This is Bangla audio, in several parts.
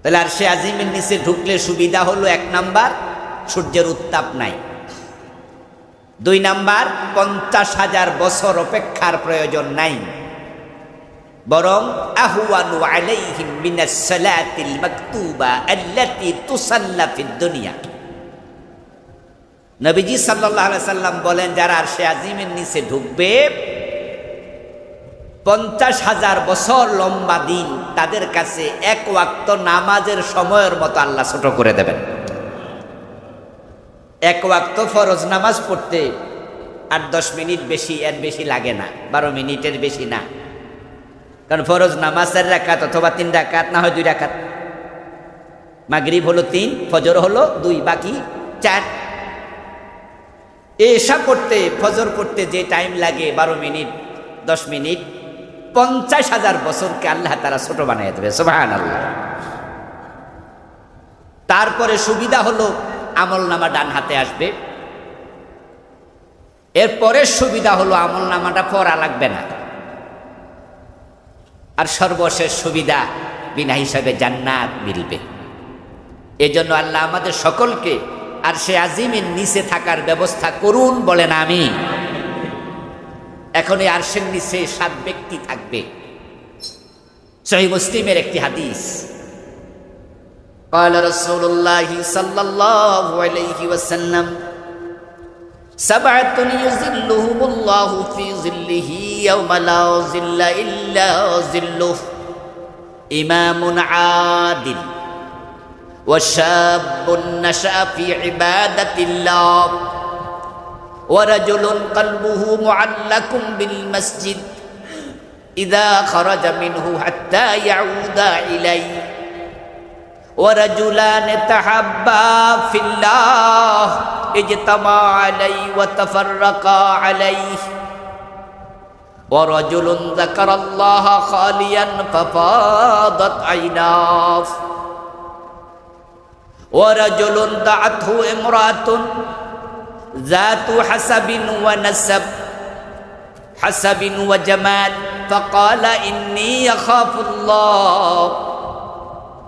তাহলে আরশে আজিমের নিচে ঢুকলে সুবিধা হলো, 1 নাম্বার সূর্যের উত্তাপ নাই, 2 নাম্বার 50,000 বছর অপেক্ষার প্রয়োজন নাই, বরং আহওয়ানু আলাইহিম মিনাস সালাতিল মাকতুবা আল্লাতী তুসাল্লা ফিদ দুনিয়া। নবীজি সাল্লাল্লাহু আলাইহি সাল্লাম বলেন, যারা আরশে আজিমের নিচে ঢুকবে 50,000 বছর লম্বা দিন তাদের কাছে 1 ওয়াক্ত নামাজের সময়ের মতো আল্লাহ ছোট করে দেবেন। 1 ওয়াক্ত ফরজ নামাজ পড়তে 8-10 মিনিট বেশি, এর বেশি লাগে না, 12 মিনিটের বেশি না। কারণ ফরজ নামাজ 4 রাকাত অথবা 3 রাকাত, না হয় 2 রাকাত। মাগরিব হলো 3, ফজর হলো 2, বাকি 4। এশা পড়তে, ফজর পড়তে যে টাইম লাগে 12 মিনিট 10 মিনিট, 50,000 বছরকে আল্লাহ তাআলা ছোট বানিয়ে দেবে। সুবহানাল্লাহ। তারপরে সুবিধা হলো আমলনামা ডান হাতে আসবে। এরপরে সুবিধা হলো আমলনামাটা পড়া লাগবে না। আর সর্বশেষ সুবিধা, বিনা হিসাবে জান্নাত মিলবে। এজন্য আল্লাহ আমাদের সকলকে আরশে আজিমের নিচে থাকার ব্যবস্থা করুন, বলেন আমিন। এখন এই আরশের নিচে 7 ব্যক্তি থাকবে। সহিহ মুসলিমের একটি হাদিস, قال رسول الله صلى الله عليه وسلم سبعة يظلهم الله في ظله يوم لا ظل إلا ظله إمام عادل وشاب نشأ في عبادة الله ورجل قلبه معلق بالمسجد إذا خرج منه حتى يعود إليه ورجلان تحابا في الله اجتمعا عليه وتفرقا عليه ورجل ذكر الله خاليا ففاضت عيناه ورجل دعته امرأة ذات حسب ونسب حسب وجمال فقال إني أخاف الله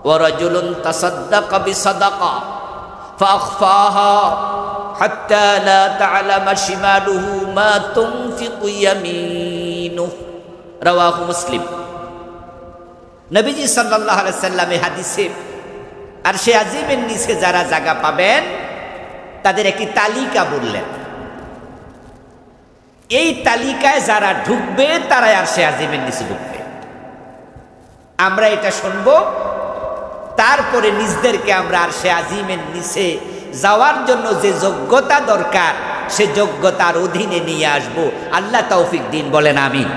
ورجل تصدق بصدقة فأخفاها حتى لا تعلم شماله ما تنفق يمينه رواه مسلم। নবীজি সাল্লাল্লাহু আলাইহি সাল্লাম এই হাদিসে আরশে আজিমের নিচে যারা জায়গা পাবেন তাদের একটি তালিকা বললেন। এই তালিকায় যারা ঢুকবে তারাই আরশে আজিমের নিচে ঢুকবে। আমরা এটা শুনবো, তারপরে নিজদেরকে আমরা আরশে আজিমের নিচে যাওয়ার জন্য যে যোগ্যতা দরকার সে যোগ্যতার অধীনে নিয়ে আসব। আল্লাহ তৌফিক দিন, বলেন আমিন।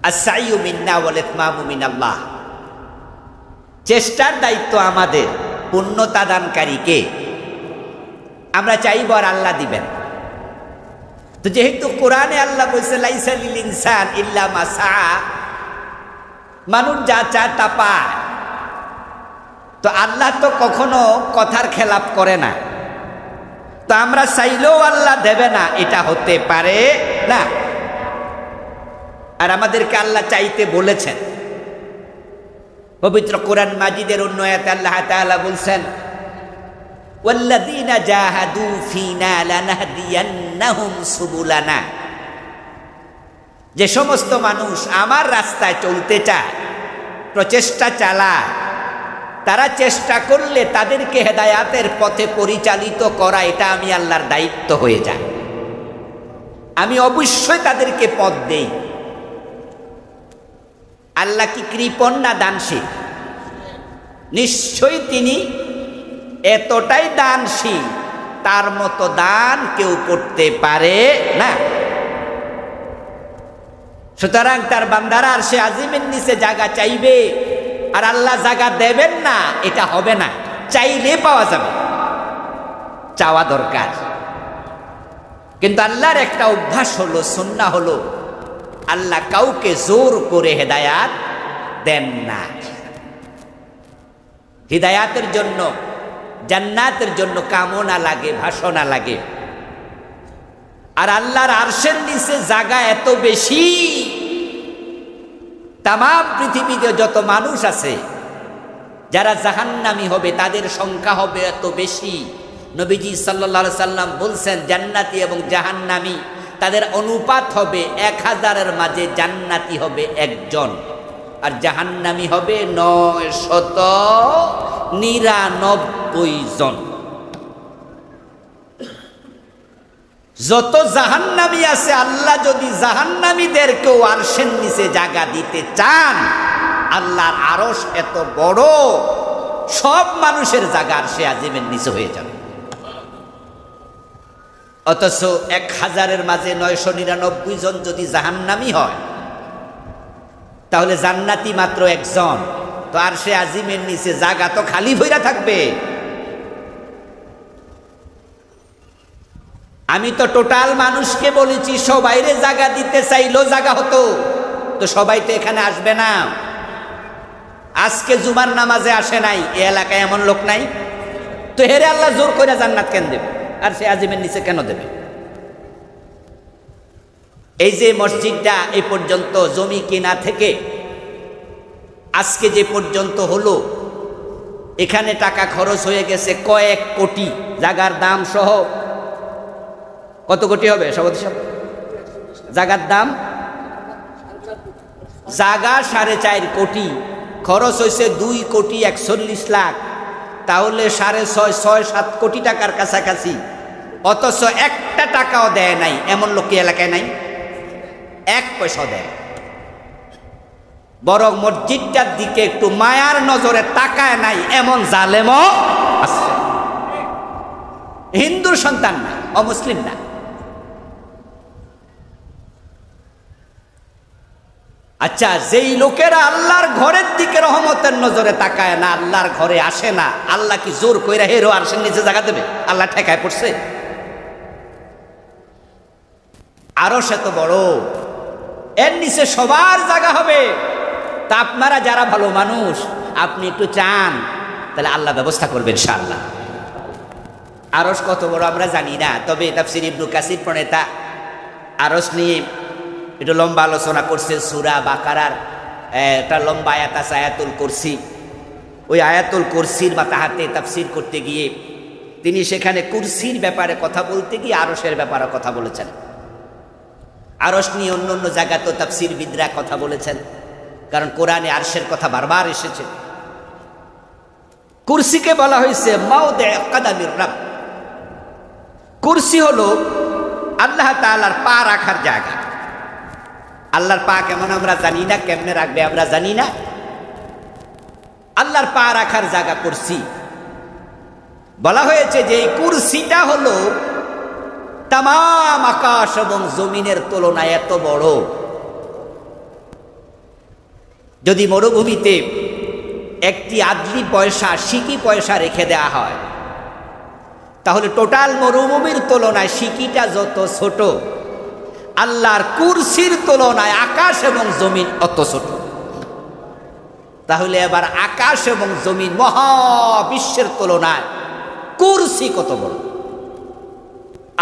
আস-সাইয়ু মিন্না ওয়াল ইতমামু মিনাল্লাহ। চেষ্টার দায়িত্ব আমাদের, পূর্ণতা দানকারীকে। আমরা চাইব আর আল্লাহ দিবেন। তো যেহেতু কোরআনে আল্লাহ বলছে লাইসা লিল ইনসান ইল্লা মা সাআ, মানুষ যা চায় তা পায়। তো আল্লাহ তো কখনো কথার খেলাপ করে না। তো আমরা চাইলেও আল্লাহ দেবে না, এটা হতে পারে না। আর আমাদেরকে আল্লাহ চাইতে বলেছেন। পবিত্র কোরআন মাজিদের অন্য আয়াতে আল্লাহ তাআলা বলছেন, ওয়াল্লাযীনা জাহাদু ফীনা লানাহদিয়ান্নাহুম সুবুলানা। যে সমস্ত মানুষ আমার রাস্তায় চলতে চায়, প্রচেষ্টা চালায়, তারা চেষ্টা করলে তাদেরকে হেদায়াতের পথে পরিচালিত করা, এটা আমি আল্লাহর দায়িত্ব হয়ে যায়। আমি অবশ্যই তাদেরকে পথ দেই। আল্লাহ কি কৃপণ না দানশীল? নিশ্চয়ই তিনি এতটাই দানশীল, তার মতো দান কেউ করতে পারে না। সুতরাং তার বান্দারা আরশে আজিমের নিচে জায়গা চাইবে আর আল্লাহ জায়গা দেবেন না, এটা হবে না। চাইলে পাওয়া যাবে, চাওয়া দরকার। কিন্তু আল্লাহর একটা অভ্যাস হলো, সুন্নাহ হলো, আল্লাহ কাউকে জোর করে হেদায়াত দেন না। হিদায়াতের জন্য, জান্নাতের জন্য কামনা লাগে, ভাষণা লাগে। আর আল্লাহর আরশের নিচে জায়গা এত বেশি, তামাম পৃথিবীতে যত মানুষ আছে যারা জাহান্নামী হবে তাদের সংখ্যা হবে এত বেশি। নবীজি সাল্লাল্লাহু আলাইহি সাল্লাম বলছেন জান্নাতি এবং জাহান্নামী তাদের অনুপাত হবে 1000-এর মাঝে জান্নাতি হবে একজন আর জাহান্নামী হবে 999 জন। যত জাহান্নামী আছে আল্লাহ যদি জাহান্নামীদেরকেও আরশের নিচে জায়গা দিতে চান, আল্লাহর আরশ এত বড়, সব মানুষের জায়গা আরশে আজিমের নিচে হয়ে যাবে। অথচ 1000-এর মাঝে 999 জন যদি জাহান্নামী হয় তাহলে জান্নাতি মাত্র একজন, তো আরশে আজিমের নিচে জায়গা তো খালি হইয়া থাকবে। আমি তো টোটাল মানুষকে বলেছি সবাইরে জায়গা দিতে চাইলেও জায়গা হতো, তো সবাই তো এখানে আসবে না। আজকে জুমার নামাজে আসে নাই, এ এলাকায় এমন লোক নাই, তো হেরে আল্লাহ জোর করে জান্নাত কেন দেবে আর সে আজিমের নিচে কেন দেবে? এই যে মসজিদটা এই পর্যন্ত জমি কেনা থেকে আজকে যে পর্যন্ত হলো, এখানে টাকা খরচ হয়ে গেছে কয়েক কোটি, জায়গার দাম সহ কত কোটি হবে সভাপতি সাহেব? জায়গার দাম জায়গা 4.5 কোটি, খরচ হয়েছে 2,41,00,000,000, তাহলে 6.5-7 কোটি টাকার কাছাকাছি। অথচ একটা টাকাও দেয় নাই এমন লোক কি এলাকায় নাই? 1 পয়সা দেয়। বরং মসজিদটার দিকে একটু মায়ার নজরে তাকায় নাই এমন জালেমও আছে। হিন্দুর সন্তান না, অমুসলিম না। আচ্ছা, যেই লোকেরা আল্লাহর ঘরের দিকে রহমতের নজরে তাকায় না, আল্লাহর ঘরে আসে না, আল্লাহ কি জোর কইরা হেরো আরশের নিচে জায়গা দেবে? আল্লাহ ঠেকায় পড়ছে? আরশ এত বড়, এর নিচে সবার জায়গা হবে। তা আপনারা যারা ভালো মানুষ, আপনি একটু চান, তাহলে আল্লাহ ব্যবস্থা করবেন ইনশাআল্লাহ। আরশ কত বড় আমরা জানি না, তবে তাফসীর ইবনে কাসির প্রণেতা আরশ নিয়ে একটু লম্বা আলোচনা করছে। সূরা বাকারার একটা লম্বা আয়াত আছে, আয়াতুল কুরসি। ওই আয়াতুল কুরসির বা তাহাতে তাফসীর করতে গিয়ে তিনি সেখানে কুরসির ব্যাপারে কথা বলতে গিয়ে আরশের ব্যাপারে কথা বলেছেন। আরশ নিয়ে অন্য অন্য জায়গা তো তাফসীরবিদরা কথা বলেছেন, কারণ কোরআনে আরশের কথা বারবার এসেছে। কুরসিকে বলা হয়েছে মাওদে কাদামির রাব। কুরসি হলো আল্লাহ তাআলার পা রাখার জায়গা। আল্লাহর পা কেমন আমরা জানি না, কেমনে রাখবে আমরা জানি না। আল্লাহর পা রাখার জায়গা কুরসি। বলা হয়েছে যে এই কুরসিটা হলো তাম আকাশ এবং জমিনের তুলনায় এত বড়। যদি মরুভূমিতে একটি আদলি পয়সা, সিকি পয়সা রেখে দেওয়া হয়, তাহলে টোটাল মরুভূমির তুলনায় সিকিটা যত ছোট, আল্লাহর কুরসির তুলনায় আকাশ এবং জমিন অত ছোট। তাহলে এবার আকাশ এবং জমিন মহাবিশ্বের তুলনায় কুরসি কত বড়।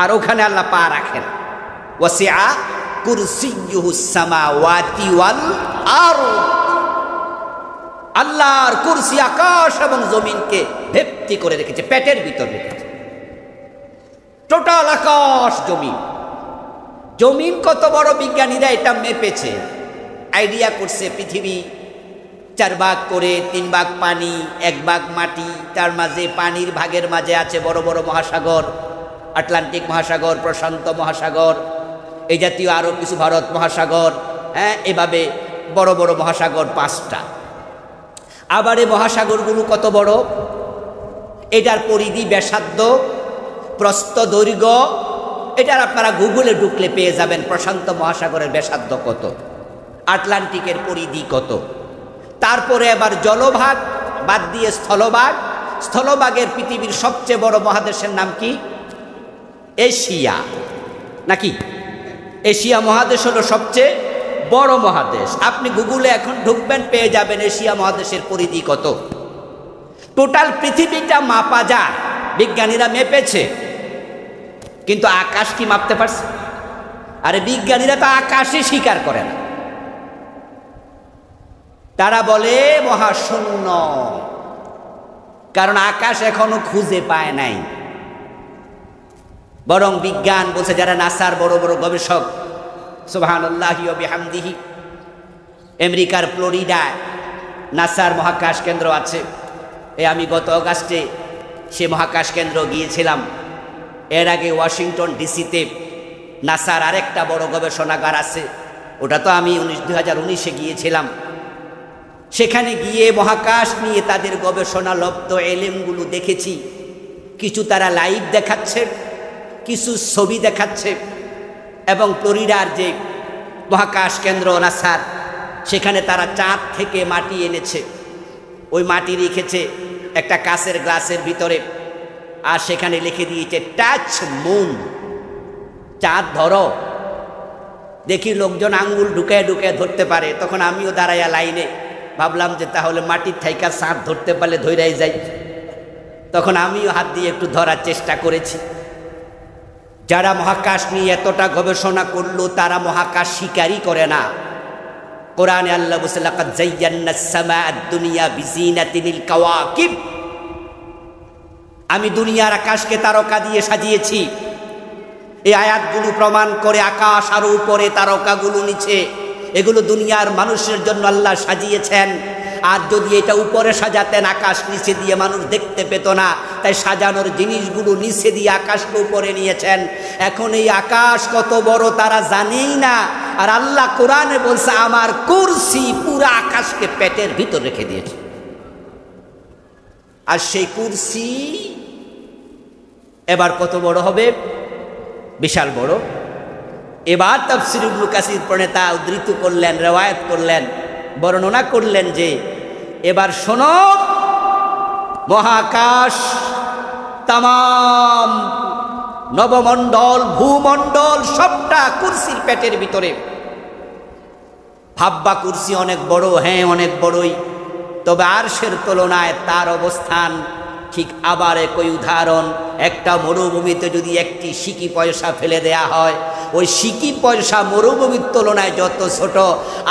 আর ওখানে আল্লাহ পা রাখেন। ওয়াসিআ কুরসিয়্যুহুস সামাওয়াতি ওয়াল আরদ। আল্লাহর কুরসি আকাশ এবং জমিনকে ভেপ্তি করে রেখেছে, পেটের ভিতর রেখেছে। টোটাল আকাশ জমিন। জমিন কত বড় বিজ্ঞানীরা এটা মেপেছে, আইডিয়া করছে। পৃথিবী 4 ভাগ করে, 3 ভাগ পানি, 1 ভাগ মাটি, তার মাঝে পানির ভাগের মাঝে আছে বড় বড় মহাসাগর, আটলান্টিক মহাসাগর, প্রশান্ত মহাসাগর, এই জাতীয় আরো কিছু, ভারত মহাসাগর, এভাবে বড় বড় মহাসাগর 5টা। আবার এই মহাসাগরগুলো কত বড়, এটার পরিধি, ব্যাসার্ধ, প্রস্থ, দৈর্ঘ্য, এটার আপনারা গুগলে ঢুকলে পেয়ে যাবেন প্রশান্ত মহাসাগরের ব্যাসার্ধ কত, আটলান্টিকের পরিধি কত। তারপরে আবার জলভাগ বাদ দিয়ে স্থলভাগ। স্থলভাগের পৃথিবীর সবচেয়ে বড় মহাদেশের নাম কি? এশিয়া, নাকি? এশিয়া মহাদেশ হলো সবচেয়ে বড় মহাদেশ। আপনি গুগলে এখন ঢুকবেন, পেয়ে যাবেন এশিয়া মহাদেশের পরিধি কত। টোটাল পৃথিবীটা মাপা যায়, বিজ্ঞানীরা মেপেছে, কিন্তু আকাশ কি মাপতে পারছে? আরে বিজ্ঞানীরা তো আকাশে স্বীকার করে না, তারা বলে মহাশূন্য। কারণ আকাশ এখনো খুঁজে পায় নাই। বরং বিজ্ঞান বলছে, যারা নাসার বড় বড় গবেষক, সুবহানাল্লাহি ওয়া বিহামদিহি, আমেরিকার ফ্লোরিডায় নাসার মহাকাশ কেন্দ্র আছে। আমি গত অগাস্টে সে মহাকাশ কেন্দ্র গিয়েছিলাম। এর আগে ওয়াশিংটন ডিসিতে নাসার আরেকটা বড় গবেষণাগার আছে, ওটা তো আমি 2019-এ গিয়েছিলাম। সেখানে গিয়ে মহাকাশ নিয়ে তাদের গবেষণা লব্ধ এলেমগুলো দেখেছি। কিছু তারা লাইভ দেখাচ্ছে, কিছু ছবি দেখাচ্ছে। এবং ফ্লোরিডার যে মহাকাশ কেন্দ্র নাসার, সেখানে তারা চাঁদ থেকে মাটি এনেছে। ওই মাটি রেখেছে একটা কাঁচের গ্লাসের ভিতরে, আর সেখানে লিখে দিয়েছে টাচ মুন, চাঁদ ধরো। দেখি লোকজন আঙ্গুল ঢুকায় ঢুকায় ধরতে পারে। তখন আমিও দাঁড়াইয়া লাইনে ভাবলাম যে তাহলে মাটির থাইকা চাঁদ ধরতে পারলে ধৈরাই যাই। তখন আমিও হাত দিয়ে একটু ধরার চেষ্টা করেছি। যারা মহাকাশ নিয়ে এতটা গবেষণা করলো, তারা মহাকাশ স্বীকারই করে না। কোরআনে আল্লাহ বলেছে, লাকাদ যায়্যানাস সামাআদ দুনিয়া বিজিনাতিল কাওয়াকিব, আমি দুনিয়ার আকাশকে তারকা দিয়ে সাজিয়েছি। এই আয়াতগুলো প্রমাণ করে আকাশ আর উপরে তারকাগুলো নিচে, এগুলো দুনিয়ার মানুষের জন্য আল্লাহ সাজিয়েছেন। আর যদি এটা উপরে সাজাতেন, আকাশ নিচে দিয়ে মানুষ দেখতে পেত না। তাই সাজানোর জিনিসগুলো নিচে দিয়ে আকাশকে উপরে নিয়েছেন। এখন এই আকাশ কত বড় তারা জানেই না। আর আল্লাহ কোরআনে বলছে, আমার কুরসি পুরো আকাশকে পেটের ভিতর রেখে দিয়েছে। আর সেই কুরসি এবার কত বড় হবে? বিশাল বড়। এবার তাফসীর ইবনে কাসির প্রণেতা উদ্ধৃত করলেন, রিওয়ায়াত করলেন, বর্ণনা করলেন যে এবার শোনো, মহাকাশ, তামাম নবমণ্ডল, ভূমণ্ডল সবটা কুরসির পেটের ভিতরে। ভাববা কুরসি অনেক বড়, হ্যাঁ অনেক বড়ই, তবে আরশের তুলনায় তার অবস্থান ঠিক। আবার একই উদাহরণ, একটা মরুভূমিতে যদি একটি সিকি পয়সা ফেলে দেয়া হয়, ওই সিকি পয়সা মরুভূমির তুলনায় যত ছোট,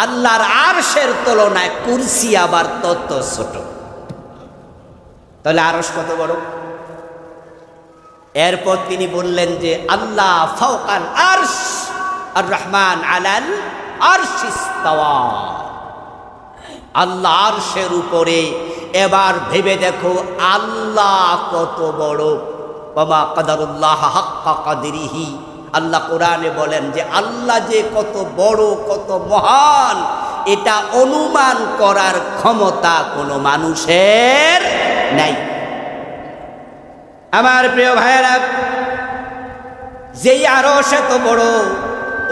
আল্লাহর আরশের তুলনায় কুরসি আবার তত ছোট। তাহলে আরশ কত বড়? এরপর তিনি বললেন যে আল্লাহ ফাওকাল আরশ, আর রহমান আলাল আরশ ইস্তাওয়া, আল্লাহ আরশের উপরে। এবার ভেবে দেখো আল্লাহ কত বড়। ওমা কাদারুল্লাহ হাক্কা কাদরিহি, আল্লাহ কোরআনে বলেন যে আল্লাহ যে কত বড়, কত মহান, এটা অনুমান করার ক্ষমতা কোনো মানুষের নাই। আমার প্রিয় ভাইয়েরা, যেই আরশ এত বড়,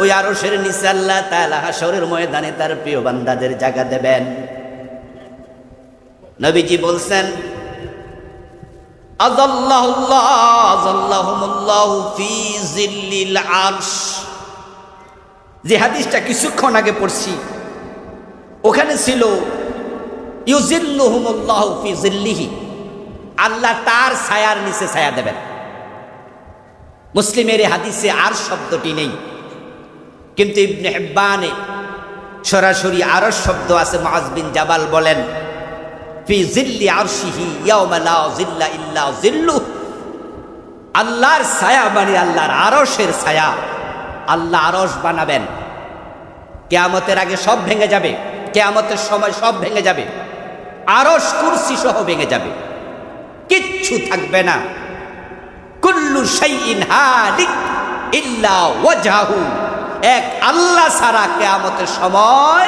ওই আরশের নিচে আল্লাহ তাআলা হাশরের ময়দানে তার প্রিয় বান্দাদের জায়গা দেবেন। নবীজি বলছেন, আযাল্লাহুল্লাহু ফি জিল্লিল আরশ। যে হাদিসটা কিছুক্ষণ আগে পড়ছি, ওখানে ছিল ইউজিল্লুহুমুল্লাহু ফি জিল্লিহি, আল্লাহ তার ছায়ার নিচে ছায়া দেবেন। মুসলিমের হাদিসে আরশ শব্দটি নেই, কিন্তু ইবনে হিব্বানে সরাসরি আরশ শব্দ আছে। মুআজ বিন জাবাল বলেন, ফি জিল্লি আরশিহি ইয়াওমা লা জিল্লা ইল্লা জিল্লুহ, আল্লাহর ছায়া মানে আল্লাহর আরশের ছায়া। আল্লাহ আরশ বানাবেন, কিয়ামতের আগে সব ভেঙে যাবে, কিয়ামতের সময় সব ভেঙে যাবে, আরশ কুরসি সহ ভেঙে যাবে, কিচ্ছু থাকবে না। কুল্লু শাইইন হালিক ইল্লা ওয়াজহাহু, এক আল্লাহ ছাড়া কিয়ামতের সময়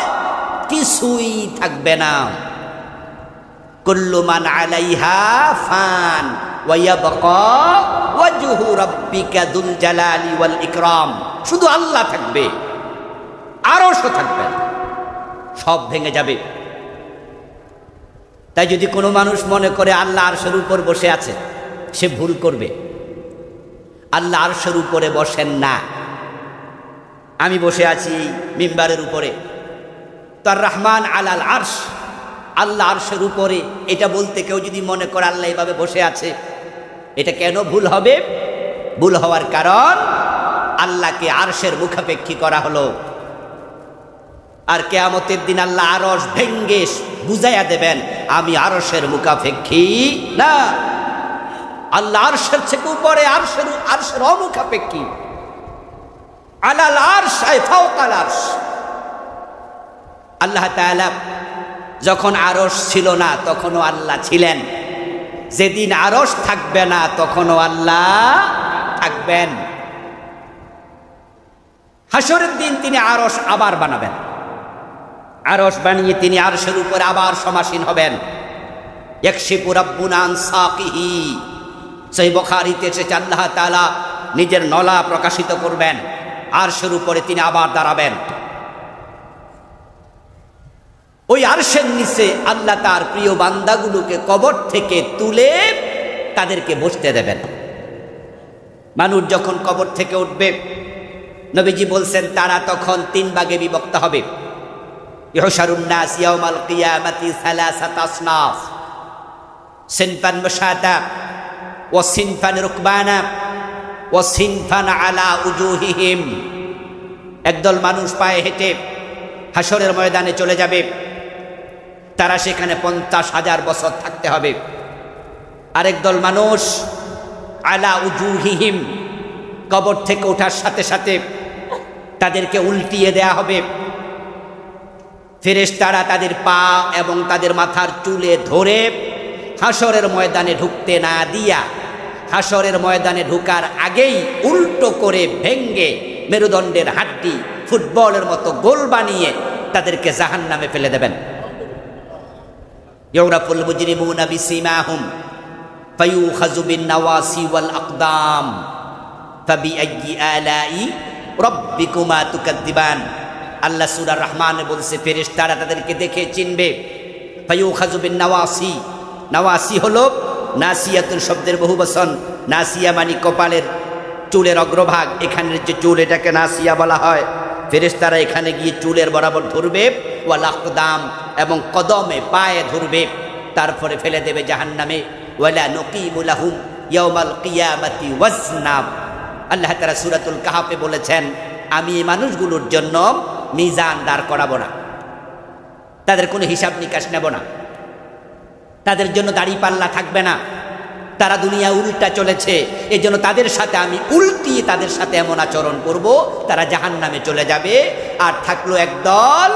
কিছুই থাকবে না। কুল্লু মান আলাইহা ফান ওয়া ইয়াবকা ওয়াজহু রাব্বিকা যুল জালালি ওয়াল ইকরাম, শুধু আল্লাহ থাকবে, আরশও থাকবে না, সব ভেঙে যাবে। তাই যদি কোনো মানুষ মনে করে আল্লাহ আরশের উপর বসে আছে, সে ভুল করবে। আল্লাহ আরশের উপরে বসেন না। আমি বসে আছি মিম্বারের উপরে, তার রহমান আলাল আরশ, আল্লাহ আরশের উপরে, এটা বলতে কেউ যদি মনে করে আল্লাহ এভাবে বসে আছে, এটা কেন ভুল হবে? ভুল হওয়ার কারণ আল্লাহকে আরশের মুখাপেক্ষী করা হলো। আর কিয়ামতের দিন আল্লাহ আরশ ভেঙ্গে বুঝাইয়া দেবেন, আমি আরশের মুখাপেক্ষী না। আল্লাহ আরশের থেকে উপরে, আরশের অমুখাপেক্ষী। আলাল আরশ আই ফাওকাল আরশ। আল্লাহ তাআলা যখন আরশ ছিল না তখনও আল্লাহ ছিলেন, যেদিন আরশ থাকবে না তখনও আল্লাহ থাকবেন। হাসরের দিন তিনি আরশ আবার বানাবেন, আরশ বানিয়ে তিনি আরশের উপর আবার সমাসীন হবেন। ইয়াকশিফু রাব্বুনা আন সাকিহি, সহিহ বুখারীতে এসেছে আল্লাহ তাআলা নিজের নলা প্রকাশিত করবেন, আরশের উপরে তিনি আবার দাঁড়াবেন। ওই আরশের নিচে আল্লাহ তার প্রিয় বান্দাগুলোকে কবর থেকে তুলে তাদেরকে বসতে দেবেন। মানুষ যখন কবর থেকে উঠবে, নবীজি বলছেন তারা তখন 3 ভাগে বিভক্ত হবে। ইহশারুন নাস ইয়াউমাল কিয়ামাতি সালাসাত আসনাফ, সিনফান মুশাতা ওয়া সিনফান রুকবানা ওয়া সিনফান আলা উজুহিহিম। একদল মানুষ পায়ে হেঁটে হাসরের ময়দানে চলে যাবে, তারা সেখানে 50,000 বছর থাকতে হবে। আরেক দল মানুষ আলা উজুহিহিম, কবর থেকে ওঠার সাথে সাথে তাদেরকে উল্টিয়ে দেয়া হবে। ফেরেশতারা তাদের পা এবং তাদের মাথার চুলে ধরে হাসরের ময়দানে ঢুকতে না দিয়া, হাসরের ময়দানে ঢুকার আগেই উল্টো করে ভেঙ্গে মেরুদণ্ডের হাড্ডি ফুটবলের মতো গোল বানিয়ে তাদেরকে জাহান্নামে ফেলে দেবেন। ইউরাফুল মুজরিমুনা বিসিমাহুম ফায়ুখাযু বিন নাওয়াসি ওয়াল আকদাম ফাবিআইয়ি আলাই রাব্বিকুমা তুকাদ্দিবান। আল্লাহ সূরা রহমানে বলছে ফেরেশতারা তাদেরকে দেখে চিনবে। ফায়ুখাযু বিন নাওয়াসি, নাওয়াসি হলো নাসিয়াতুন শব্দের বহুবচন। নাসিয়া মানে কপালের চুলের অগ্রভাগ, এখানের যে চুল এটাকে নাসিয়া বলা হয়। ফেরেশতারা এখানে গিয়ে চুলের বরাবর ধরবে, ওয়াল আকদাম এবং কদমে পায়ে ধরবে, তারপরে ফেলে দেবে জাহান্নামে। ওয়ালা নুকিমু লাহুম ইয়াউমাল কিয়ামাতি ওয়াজনা। আল্লাহ তাআলা সূরাতুল কাহফে বলেছেন আমি এই মানুষগুলোর জন্য মিজান দাঁড় করাবো না, তাদের কোনো হিসাব নিকাশ নেব না, তাদের জন্য দাড়ি পাল্লা থাকবে না। তারা দুনিয়া উল্টা চলেছে, এই জন্য তাদের সাথে আমি উল্টিয়ে তাদের সাথে এমন আচরণ করব, তারা জাহান্নামে চলে যাবে। আর থাকলো একদল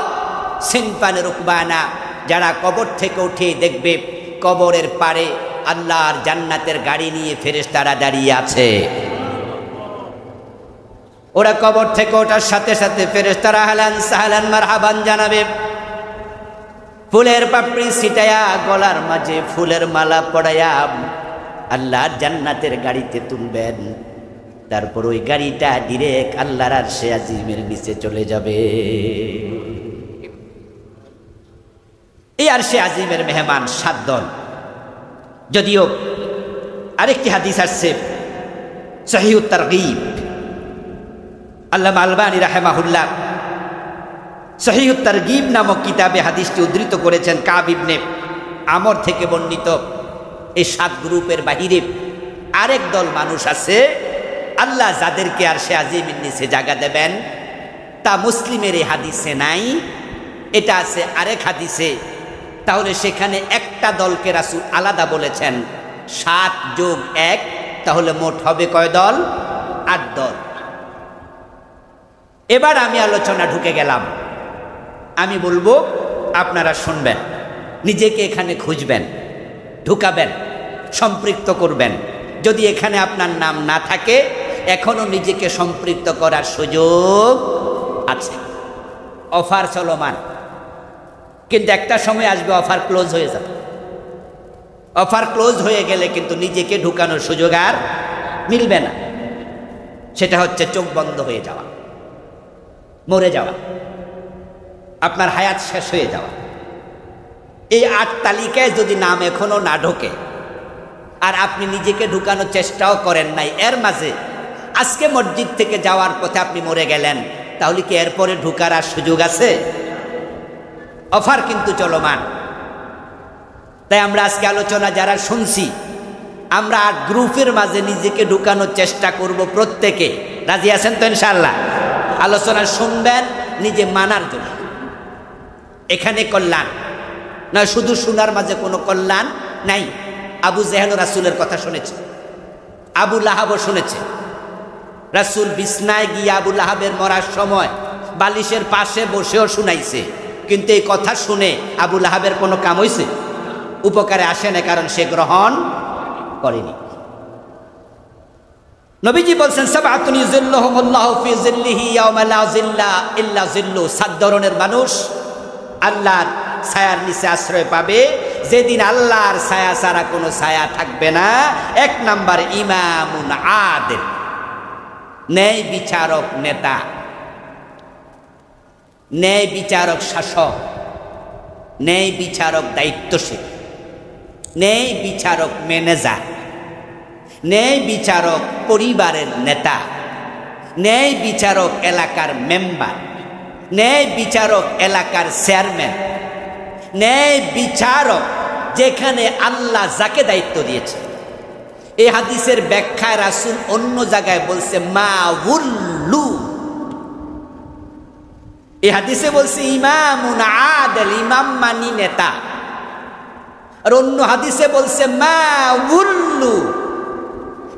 সিনফান রুকবানা, যারা কবর থেকে উঠে দেখবে কবরের পারে আল্লাহর জান্নাতের গাড়ি নিয়ে ফেরেশতারা দাঁড়িয়ে আছে। ওরা কবর থেকে ওঠার সাথে সাথে ফেরেশতারা আহলান সাহলান মারহাবান জানাবে। ফুলের পাপড়ি ছিটায়া, গলার মাঝে ফুলের মালা পড়ায়া আল্লাহর জান্নাতের গাড়িতে তুলবেন। তারপর ওই গাড়িটা ডিরেক্ট আল্লাহর আরশে আজিমের নিচে চলে যাবে। এই আরশে আজিমের মেহমান 7 দল। যদিও আরেকটি হাদিস আসছে সহিহুত তারগীব, আল্লামা আলবানী রাহিমাহুল্লাহ সহিহুত তারগীব নামক কিতাবে হাদিসটি উদ্ধৃত করেছেন। কাব ইবনে আমর থেকে বর্ণিত। এই 7 গ্রুপের বাহিরে আরেক দল মানুষ আছে, আল্লাহ যাদেরকে আরশে আজিমের নিচে জায়গা দেবেন, তা মুসলিমের এই হাদিসে নাই, এটা আছে আরেক হাদিসে। তাহলে সেখানে একটা দলকে রাসূল আলাদা বলেছেন 7 যোগ 1, তাহলে মোট হবে কয় দল? 8 দল। এবার আমি আলোচনা ঢুকে গেলাম। আমি বলবো, আপনারা শুনবেন, নিজেকে এখানে খুঁজবেন, ঢুকাবেন, সম্পৃক্ত করবেন। যদি এখানে আপনার নাম না থাকে, এখনো নিজেকে সম্পৃক্ত করার সুযোগ আছে। অফার চলমান, কিন্তু একটা সময় আসবে অফার ক্লোজ হয়ে যাবে। অফার ক্লোজ হয়ে গেলে কিন্তু নিজেকে ঢুকানোর সুযোগ আর মিলবে না। সেটা হচ্ছে চোখ বন্ধ হয়ে যাওয়া, মরে যাওয়া, আপনার হায়াত শেষ হয়ে যাওয়া। এই 8 তালিকায় যদি নাম এখনো না ঢোকে আর আপনি নিজেকে ঢুকানোর চেষ্টাও করেন নাই, এর মাঝে আজকে মসজিদ থেকে যাওয়ার পথে আপনি মরে গেলেন, তাহলে কি এরপরে ঢুকার আর সুযোগ আছে? অফার কিন্তু চলমান। তাই আমরা আজকে আলোচনা যারা শুনছি, আমরা 8 গ্রুপের মাঝে নিজেকে ঢুকানোর চেষ্টা করব। প্রত্যেকে রাজি আছেন তো ইনশাআল্লাহ? আলোচনা শুনবেন নিজে মানার জন্য। এখানে কল্যাণ, না শুধু শোনার মাঝে কোনো কল্যাণ নাই। আবু জেহেল রাসূলের কথা শুনেছে, আবু লাহাবও শুনেছে। রাসূল বিছনায় গিয়ে আবু লাহাবের মরার সময় বালিশের পাশে বসেও শুনাইছে, কিন্তু এই কথা শুনে আবু লাহাবের কোনো কাম হইছে? উপকারে আসে না, কারণ সে গ্রহণ করেনি। নবীজি বলছেন সাবআতুন ইযিল্লুহুমুল্লাহু ফি যিল্লিহি ইয়াওমা লা যিল্লা ইল্লা যিল্লু। 7 ধরনের মানুষ আল্লাহর ছায়ার নিচে আশ্রয় পাবে যেদিন আল্লাহর ছায়া ছাড়া কোনো ছায়া থাকবে না। 1 নাম্বার ইমামুন আদিল, ন্যায় বিচারক নেতা, ন্যায় বিচারক শাসক, ন্যায় বিচারক দায়িত্বশীল, ন্যায় বিচারক ম্যানেজার, ন্যায় বিচারক পরিবারের নেতা, ন্যায় বিচারক এলাকার মেম্বার, ন্যায় বিচারক এলাকার চেয়ারম্যান, ন্যায় বিচারক যেখানে আল্লাহ যাকে দায়িত্ব দিয়েছে। এই হাদিসের ব্যাখ্যায় রাসূল অন্য জায়গায় বলছে মা উল্লু, এই হাদিসে বলছে ইমামুন আদিল, ইমাম মানি নেতা। আর অন্য হাদিসে বলছে মা উল্লু,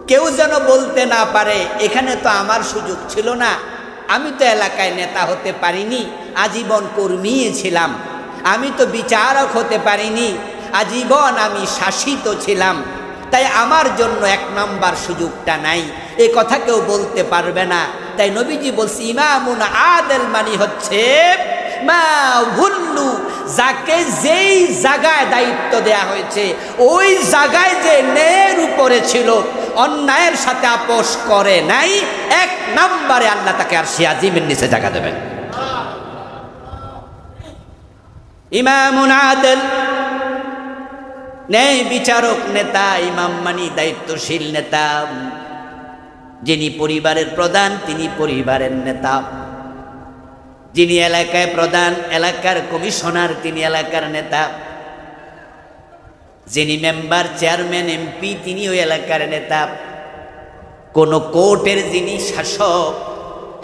কেউ যেন বলতে না পারে এখানে তো আমার সুযোগ ছিল না, আমি তো এলাকায় নেতা হতে পারিনি, আজীবন কর্মী ছিলাম, আমি তো বিচারক হতে পারিনি, আজীবন আমি শাসিত ছিলাম, তাই আমার জন্য 1 নাম্বার সুযোগটা নাই, এ কথা কেউ বলতে পারবে না। তাই নবীজি বলছে ইমামুন আদিল মানে হচ্ছে মা হুল্লু, যাকে যেই জায়গায় দায়িত্ব দেয়া হয়েছে ওই জায়গায় যে ন্যায়ের উপরে ছিল, অন্যায়ের সাথে আপোষ করে নাই, 1 নম্বরে আল্লাহ তাকে আরশে আজিমের নিচে জায়গা দেবেন। ইমামুন আদিল, ন্যায় বিচারক নেতা, ইমাম মানি দায়িত্বশীল নেতা। যিনি পরিবারের প্রধান তিনি পরিবারের নেতা, যিনি এলাকায় প্রধান, এলাকার কমিশনার তিনি এলাকার নেতা, যিনি মেম্বার, চেয়ারম্যান, এমপি তিনি ওই এলাকার নেতা, কোন কোর্টের যিনি শাসক,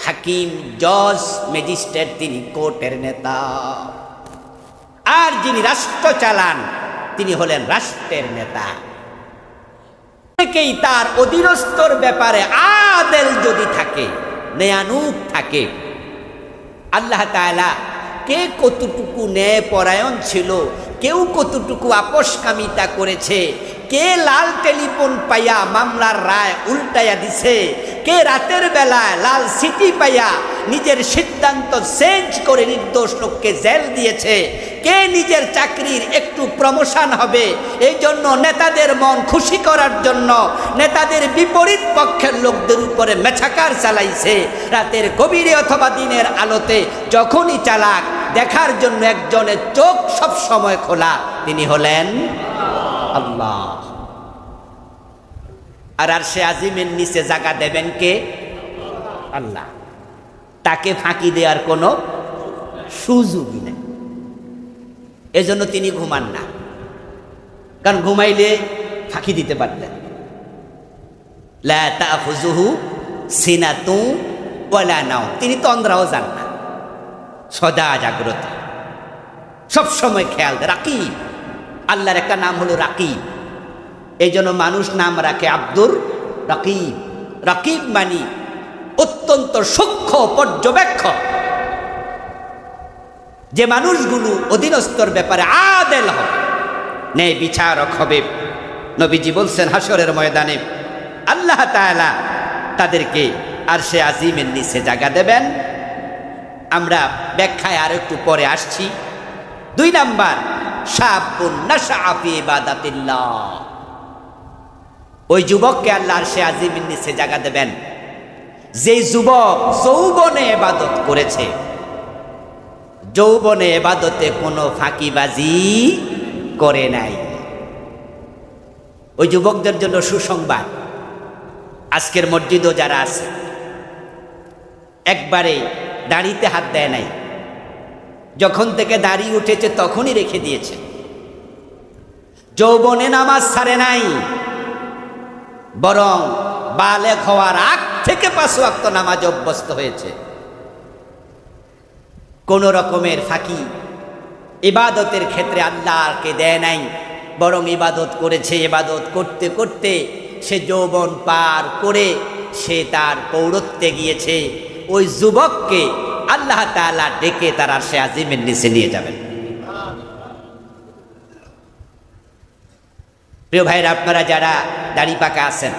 হাকিম, জজ, ম্যাজিস্ট্রেট তিনি কোর্টের নেতা, আর যিনি রাষ্ট্র চালান তিনি হলেন রাষ্ট্রের নেতা। তার অধীনস্থর ব্যাপারে আদেল যদি থাকে, ন্যায়ানুগ থাকে, আল্লাহ তাআলা কে কতটুকু ন্যায় পরায়ণ ছিল, কেউ কতটুকু আপোষকামিতা করেছে, কে লাল টেলিফোন পাইয়া মামলার রায় উল্টাইয়া দিছে, কে রাতের বেলায় লাল সিটি পাইয়া নিজের সিদ্ধান্ত চেঞ্জ করে নির্দোষ লোককে জেল দিয়েছে, কে নিজের চাকরির একটু প্রমোশন হবে এই জন্য নেতাদের মন খুশি করার জন্য নেতাদের বিপরীত পক্ষের লোকদের উপরে মেছাকার চালাইছে, রাতের গভীরে অথবা দিনের আলোতে যখনই চালাক, দেখার জন্য একজনের চোখ সব সময় খোলা, তিনি হলেন আল্লাহ। আর আরশে আজিমের নিচে জায়গা দেবেন কে? আল্লাহ। তাকে ফাঁকি দেওয়ার কোনো সুযোগই নেই, এজন্য তিনি ঘুমান না, কারণ ঘুমাইলে ফাঁকি দিতে পারতেন। লা তাখুযুহু সিনাতু ওয়ালা নাওম, তিনি তন্দ্রাও যান না, সদা জাগ্রত, সব সময় খেয়াল। রাকিব, আল্লাহর একটা নাম হলো রাকিব, এই জন্য মানুষ নাম রাখে আব্দুর রাকিব। রাকিব মানি অত্যন্ত সূক্ষ্ম পর্যবেক্ষক, যে মানুষগুলো অধীনস্থর ব্যাপারে আদেল হবে, ন্যায় বিচারক হবে। নবীজি বলছেন হাসরের ময়দানে আল্লাহ তাআলা তাদেরকে আরশে আজিমের নিচে জায়গা দেবেন। আমরা ব্যাখ্যায় আর একটু পরে আসছি। 2 নাম্বার শাবুন নাশআ ফি ইবাদাতিল্লাহ, ওই যুবককে আল্লাহ আরশে আজিমের নিচে জায়গা দেবেন যেই যুবক যৌবনে ইবাদত করেছে, যৌবনে ইবাদতে কোনো ফাঁকিবাজি করে নাই। ওই যুবকদের জন্য সুসংবাদ, আজকের মসজিদও যারা আছে একবারে দাড়িতে হাত দেয় নাই, যখন থেকে দাড়ি উঠেছে তখনই রেখে দিয়েছে, যৌবনে নামাজ ছাড়ে নাই, বরং বালেগ হওয়ার আগ থেকে 5 ওয়াক্ত নামাজ অভ্যস্ত হয়েছে। কোন রকমের ফাঁকি, ইবাদতের ক্ষেত্রে আল্লাহকে দেয় নাই, বরং ইবাদত করেছে। ইবাদত করতে করতে সে যৌবন পার করে সে তার প্রৌঢ়ত্বে গিয়েছে। ওই যুবককে আল্লাহ তাআলা ডেকে তার আরশে আজিমের নিচে নিয়ে যাবেন। প্রিয় ভাইরা, আপনারা যারা দাড়ি পাকা আছেন,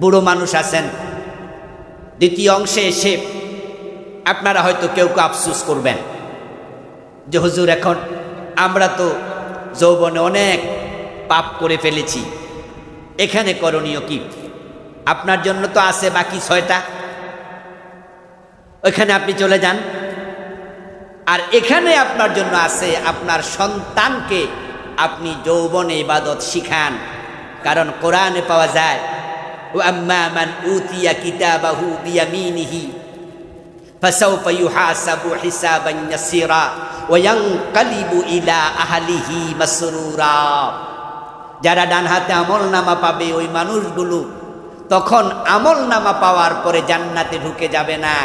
বুড়ো মানুষ আছেন, দ্বিতীয় অংশে এসে আপনারা হয়তো কেউ কেউ আফসোস করবেন যে হুজুর, এখন আমরা তো যৌবনে অনেক পাপ করে ফেলেছি, এখানে করণীয় কি? আপনার জন্য তো আছে বাকি 6টা, ওইখানে আপনি চলে যান। আর এখানে আপনার জন্য আছে আপনার সন্তানকে আপনি যৌবনে ইবাদত শিখান। কারণ কোরআনে পাওয়া যায়, ওয়াম্মা মান উতিয়া কিতাবাহু বিয়ামিনিহি ফাসাউফা ইউহাসাবু হিসাবান ইয়াসীরা ওয়া ইয়ানকালিবু ইলা আহলিহি মাসরুরা। যারা ডান হাতে আমলনামা পাবে ওই মানুষগুলো তখন আমলনামা পাওয়ার পরে জান্নাতে ঢুকে যাবে না,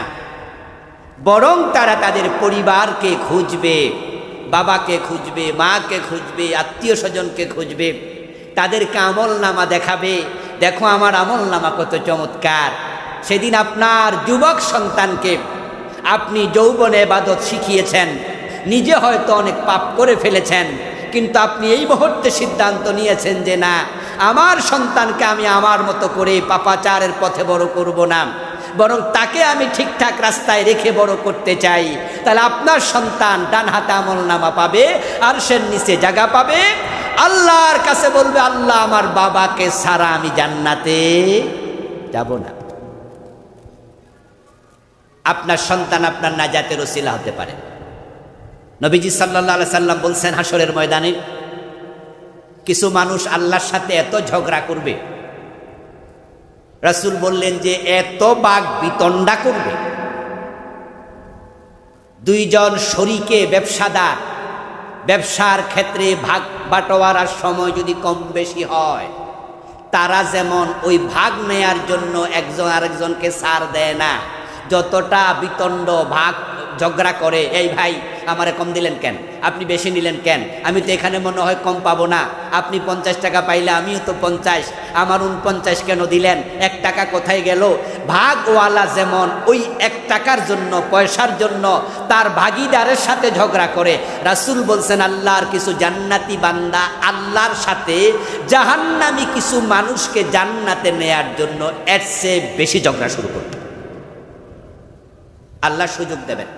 বরং তারা তাদের পরিবারকে খুঁজবে, বাবাকে খুঁজবে, মাকে খুঁজবে, আত্মীয় স্বজনকে খুঁজবে, তাদেরকে আমলনামা দেখাবে, দেখো আমার আমলনামা কত চমৎকার। সেদিন আপনার যুবক সন্তানকে আপনি যৌবনে ইবাদত শিখিয়েছেন, নিজে হয়তো অনেক পাপ করে ফেলেছেন, কিন্তু আপনি এই মুহূর্তে সিদ্ধান্ত নিয়েছেন যে না, আমার সন্তানকে আমি আমার মতো করে পাপাচারের পথে বড় করব না, বরং তাকে আমি ঠিকঠাক রাস্তায় রেখে বড় করতে চাই। তাহলে আপনার সন্তান ডান হাতে আমলনামা পাবে, আরশের নিচে জায়গা পাবে, আল্লাহর কাছে বলবে, আল্লাহ আমার বাবাকে ছাড়া আমি জান্নাতে যাব না। আপনার সন্তান আপনার নাজাতের ওসিলা হতে পারে। নবীজি সাল্লাল্লাহু আলাইহি সাল্লাম বলছেন, হাসরের ময়দানে কিছু মানুষ আল্লাহর সাথে এত ঝগড়া করবে, রাসূল বললেন যে এত বাগ বিতণ্ডা করবে, দুইজন শরীকে ব্যবসাদার, ব্যবসার ক্ষেত্রে ভাগ বাটোয়ারার সময় যদি কম বেশি হয়, তারা যেমন ওই ভাগ নেয়ার জন্য একজন আরেকজনকে ছাড় দেয় না, যতটা বিতণ্ড ভাগ ঝগড়া করে, এই ভাই আমারে কম দিলেন কেন, আপনি বেশি নিলেন কেন, আমি তো এখানে মনে হয় কম পাবো না, আপনি 50 টাকা পাইলে আমিও তো 50, আমার 49 কেন দিলেন, 1 টাকা কোথায় গেল। ভাগওয়ালা যেমন ওই 1 টাকার জন্য, পয়সার জন্য তার ভাগিদারের সাথে ঝগড়া করে, রাসূল বলছেন আল্লাহর কিছু জান্নাতি বান্দা আল্লাহর সাথে জাহান্নামী কিছু মানুষকে জান্নাতে নেয়ার জন্য এর চেয়ে বেশি ঝগড়া শুরু করবে। আল্লাহ সুযোগ দেবেন,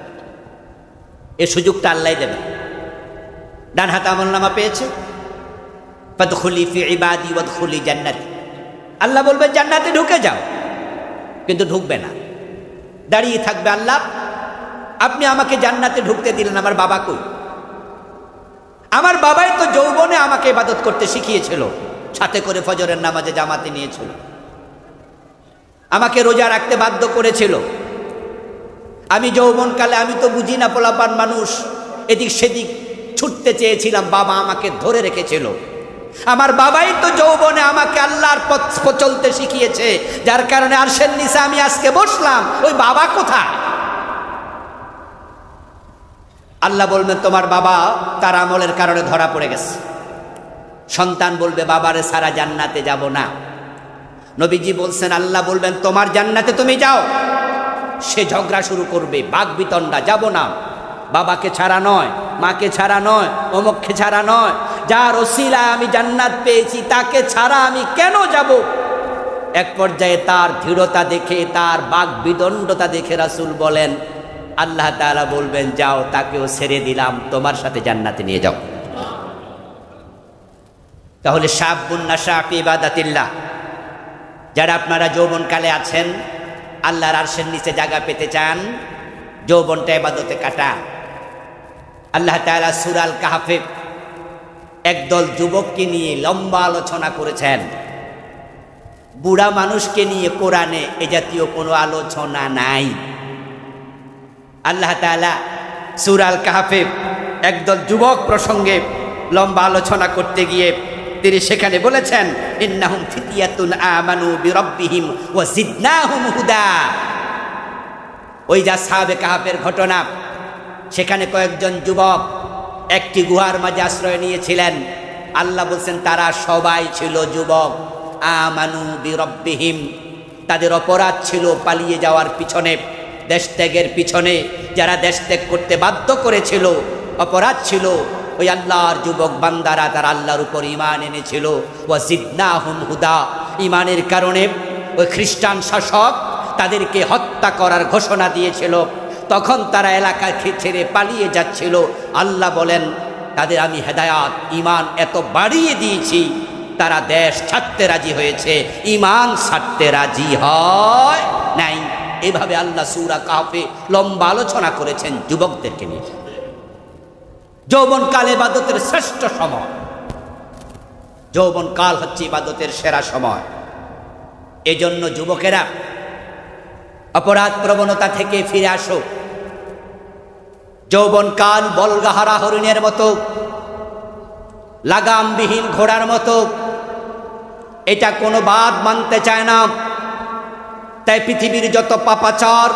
এই সুযোগটা আল্লাহ দেবেন। ডান হাতে আমলনামা পেয়েছে, ফাদখুলি ফি ইবাদি ওয়াদখুলি জান্নাতি, আল্লাহ বলবে জান্নাতে ঢুকে যাও, কিন্তু ঢুকবে না, দাঁড়িয়ে থাকবে, আল্লাহ আপনি আমাকে জান্নাতে ঢুকতে দিলেন, আমার বাবা কই? আমার বাবাই তো যৌবনে আমাকে ইবাদত করতে শিখিয়েছিল, সাথে করে ফজরের নামাজে জামাতে নিয়েছিল, আমাকে রোজা রাখতে বাধ্য করেছিল। আমি যৌবনকালে আমি তো বুঝি না, পোলাপান মানুষ, এদিক সেদিক ছুটতে চেয়েছিলাম, বাবা আমাকে ধরে রেখেছিল। আমার বাবাই তো যৌবনে আমাকে আল্লাহর পথ চলতে শিখিয়েছে, যার কারণে আরশের নিচে আমি আজকে বসলাম, ওই বাবা কোথায়? আল্লাহ বলবেন তোমার বাবা তার আমলের কারণে ধরা পড়ে গেছে। সন্তান বলবে বাবারে সারা জান্নাতে যাব না। নবীজি বলছেন আল্লাহ বলবেন তোমার জান্নাতে তুমি যাও। সে ঝগড়া শুরু করবে, বাক বিতণ্ডা, যাব না, বাবাকে ছাড়া নয়, মাকে ছাড়া নয়, অমুককে ছাড়া নয়, যার ওসিলায় আমি জান্নাত পেয়েছি তাকে ছাড়া আমি কেন যাব? এক পর্যায়ে তার দৃঢ়তা দেখে, তার বাক বিদণ্ডতা দেখে রাসূল বলেন, আল্লাহ তাআলা বলবেন যাও, তাকেও ছেড়ে দিলাম, তোমার সাথে জান্নাতে নিয়ে যাও। তাহলে শাবুন নাশা ফি ইবাদাতিল্লাহ, যারা আপনারা যৌবনকালে আছেন, আল্লাহর আরশের নিচে জায়গা পেতে চান, যৌবনটা ইবাদতে কাটা। আল্লাহ তাআলা সূরা আল কাহফে একদল যুবককে নিয়ে লম্বা আলোচনা করেছেন। বুড়া মানুষকে নিয়ে কোরআনে এ জাতীয় কোনো আলোচনা নাই। আল্লাহ তাআলা সূরা আল কাহফে একদল যুবক প্রসঙ্গে লম্বা আলোচনা করতে গিয়ে তিনি সেখানে বলেছেন, ইন্নাহুম ফিতিয়াতুন আমানু বিরাব্বিহিম ওয়া জিদনাহুম হুদা। ওই যে আসহাবে কাহফের ঘটনা, সেখানে কয়েকজন যুবক একটি গুহার মাঝে আশ্রয় নিয়েছিলেন। আল্লাহ বলছেন তারা সবাই ছিল যুবক। আমানু বিরব্বিহিম, তাদের অপরাধ ছিল পালিয়ে যাওয়ার পিছনে, দেশ ত্যাগের পিছনে। যারা দেশ ত্যাগ করতে বাধ্য করেছিল, অপরাধ ছিল ওই আল্লাহর যুবক বান্দারা, তারা আল্লাহর উপর ঈমান এনেছিল। ওয়া জিদনাহুম হুদা, ঈমানের কারণে ওই খ্রিস্টান শাসক তাদেরকে হত্যা করার ঘোষণা দিয়েছিল। তখন তারা এলাকা ছেড়ে পালিয়ে যাচ্ছিল। আল্লাহ বলেন তাদের আমি হেদায়াত, ঈমান এত বাড়িয়ে দিয়েছি, তারা দেশ ছাড়তে রাজি হয়েছে, ঈমান ছাড়তে রাজি হয় নাই। এভাবে আল্লাহ সূরা কাহফে লম্বা আলোচনা করেছেন যুবকদেরকে নিয়ে। যৌবনকাল ইবাদতের শ্রেষ্ঠ সময়, যৌবনকাল হচ্ছে ইবাদতের সেরা সময়। এজন্য যুবকেরা অপরাধ প্রবণতা থেকে ফিরে আসো। যৌবনকাল বলগাহারা হরিণের মতো, লাগামবিহীন ঘোড়ার মতো, এটা কোনো বাদ মানতে চায় না। তাই পৃথিবীর যত পাপাচার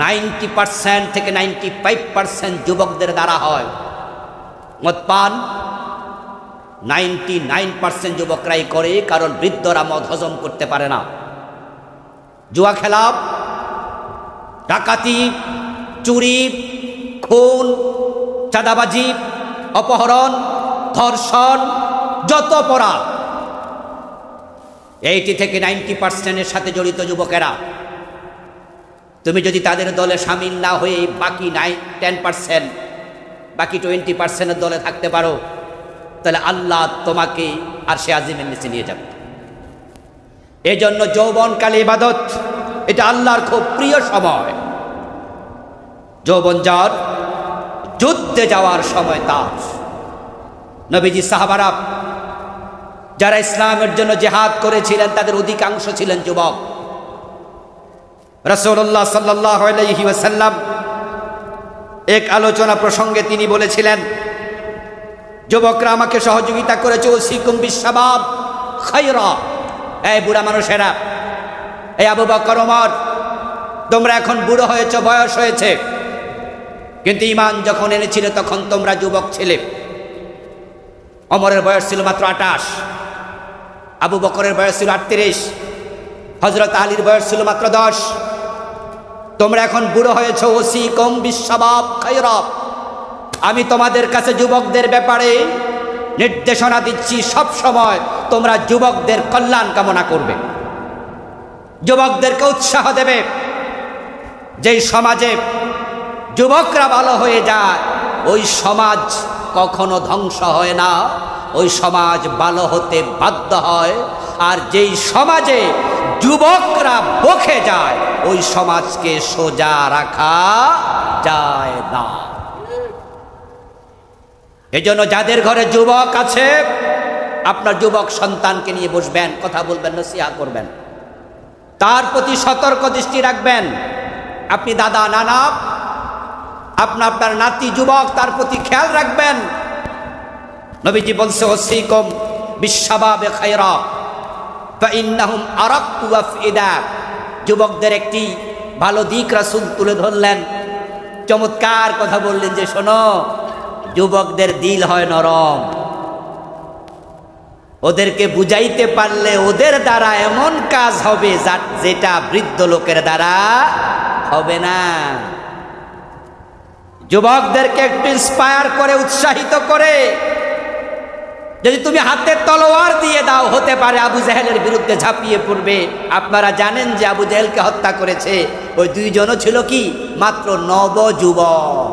90% থেকে 95% যুবকদের দ্বারা হয়। মদপান 99% যুবকরাই করে, কারণ বৃদ্ধরা মদ হজম করতে পারে না। জুয়া খেলা, ডাকাতি, চুরি, খুন, চাঁদাবাজি, অপহরণ, ধর্ষণ, যত অপরাধ 80 থেকে 90% সাথে জড়িত যুবকেরা। তুমি যদি তাদের দলে সামিল না হয়ে বাকি 10%, বাকি 20% দলে থাকতে পারো, তাহলে আল্লাহ তোমাকে আরশে আজিমের নিচে নিয়ে যাবে। এই জন্য যৌবনকালে ইবাদত, এটা আল্লাহর খুব প্রিয় সময়। যৌবন যার, যুদ্ধে যাওয়ার সময় তার। নবীজি সাহাবারা যারা ইসলামের জন্য জিহাদ করেছিলেন, তাদের অধিকাংশ ছিলেন যুবক। রাসূলুল্লাহ সাল্লাল্লাহু আলাইহি ওয়াসাল্লাম এক আলোচনা প্রসঙ্গে তিনি বলেছিলেন, যুবকরা আমাকে সহযোগিতা করেছে, ওসিকুম বিশাবাব খায়রা। এই বুড়া মানুষেরা, এই আবু বকর, ওমর, তোমরা এখন বুড়ো হয়েছে, বয়স হয়েছে, কিন্তু ঈমান যখন এনেছিলে তখন তোমরা যুবক ছিলে। ওমরের বয়স ছিল মাত্র 28, আবু বকরের বয়স ছিল 38, হযরত আলীর বয়স ছিল মাত্র 10। তোমরা এখন বুড়ো হয়েছে, ওসিকুম বিশাবাব খায়রা। আমি তোমাদের কাছে যুবকদের ব্যাপারে নির্দেশনা দিচ্ছি, সব সময় তোমরা যুবকদের কল্যাণ কামনা করবে, যুবকদেরকে উৎসাহ দেবে। যেই সমাজে যুবকরা ভালো হয়ে যায়, ওই সমাজ কখনো ধ্বংস হয় না, ওই সমাজ ভালো হতে বাধ্য হয়। আর যেই সমাজে যুবকরা বকে যায়, ওই সমাজকে সোজা রাখা যায় না। এজন্য যাদের ঘরে যুবক আছে, আপনার যুবক সন্তানকে নিয়ে বসবেন, কথা বলবেন, নসিহত করবেন, তার প্রতি সতর্ক দৃষ্টি রাখবেন। আপনি দাদা, নানা, আপনার নাতি যুবক, তার প্রতি খেয়াল রাখবেন। নবীজি বলছে, ওসিকুম বিশাবাবে খায়রা ফাইন্নাহুম আরাক্কু আফইদা। যুবকদের একটি ভালো দিক রাসূল তুলে ধরলেন, চমৎকার কথা বললেন যে শোনো, যুবকদের দিল হয় নরম। ওদেরকে বুঝাইতে পারলে ওদের দ্বারা এমন কাজ হবে যেটা বৃদ্ধ লোকের দ্বারা হবে না। যুবকদেরকে একটু ইন্সপায়ার করে, উৎসাহিত করে। যদি তুমি হাতে তলোয়ার দিয়ে দাও, হতে পারে আবু জেহেলের বিরুদ্ধে ঝাঁপিয়ে পড়বে। আপনারা জানেন যে আবু জেহেলকে হত্যা করেছে ওই দুইজনও ছিল কি মাত্র নবযুবক,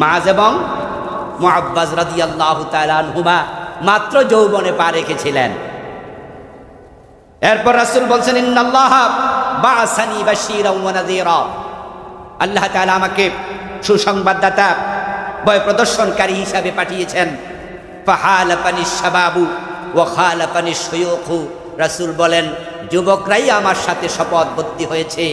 মাআজ এবং মুআব্বাজ রাদিয়াল্লাহু তাআলা আনহুমা মাত্র যৌবনে পা রেখেছিলেন। এরপর রাসূল বলছেন, ইন্নাল্লাহ বাআসানি বাশীরাও ওয়া নাযীরা। আল্লাহ তাআলা আমাকে সুসংবাদদাতা, ভয় প্রদর্শনকারী হিসাবে পাঠিয়েছেন। ফাহালাফানি শাবাবু ওয়া খালাফানি শুয়ুখু। রাসূল বলেন, যুবকরাই আমার সাথে শপথবদ্ধ হয়েছে।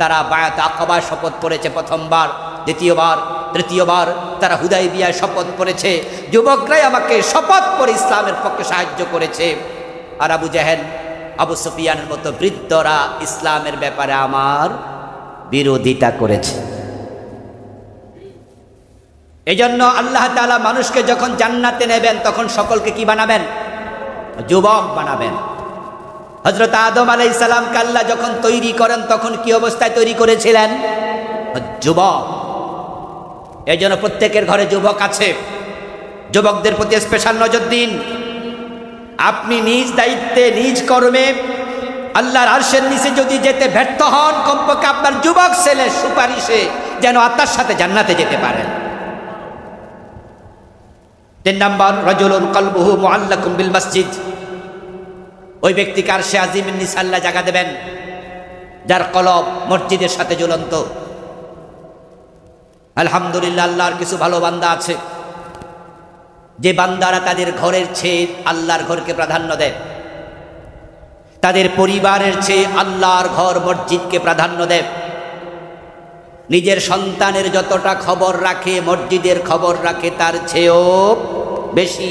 তারা বায়াত আকাবা শপথ করেছে প্রথমবার, দ্বিতীয়বার, তৃতীয়বার তারা হুদাইবিয়ায় শপথ করেছে। যুবকরাই আমাকে শপথ করে ইসলামের পক্ষে সাহায্য করেছে। আর আবু জেহেল, আবু সুফিয়ানের মতো বৃদ্ধরা ইসলামের ব্যাপারে আমার বিরোধিতা করেছে। এজন্য আল্লাহ তাআলা মানুষকে যখন জান্নাতে নেবেন তখন সকলকে কি বানাবেন? যুবক বানাবেন। হযরত আদম আলাইহিস সালামকে আল্লাহ যখন তৈরি করেন তখন কি অবস্থায় তৈরি করেছিলেন? যুবক। এজন্য প্রত্যেকের ঘরে যুবক আছে, যুবকদের প্রতি স্পেশাল নজর দিন। আপনি নিজ দায়িত্বে নিজ কর্মে আল্লাহর আরশের নিচে যদি যেতে ব্যর্থ হন, কমপক্ষে আপনার যুবক ছেলের সুপারিশে যেন আত্মার সাথে জান্নাতে যেতে পারেন। 3 নাম্বার, রাজুলুন কলবুহু মুআল্লাকুম বিল মসজিদ। ওই ব্যক্তিকে আরশে আজিমের নিচে আল্লাহ জায়গা দেবেন যার কলব মসজিদের সাথে ঝুলন্ত। আলহামদুলিল্লাহ, আল্লাহর কিছু ভালো বান্দা আছে যে বান্দারা তাদের ঘরের চেয়ে আল্লাহর ঘরকে প্রাধান্য দেয়, তাদের পরিবারের চেয়ে আল্লাহর ঘর মসজিদকে প্রাধান্য দেয়। নিজের সন্তানের যতটা খবর রাখে, মসজিদের খবর রাখে তার চেয়েও বেশি।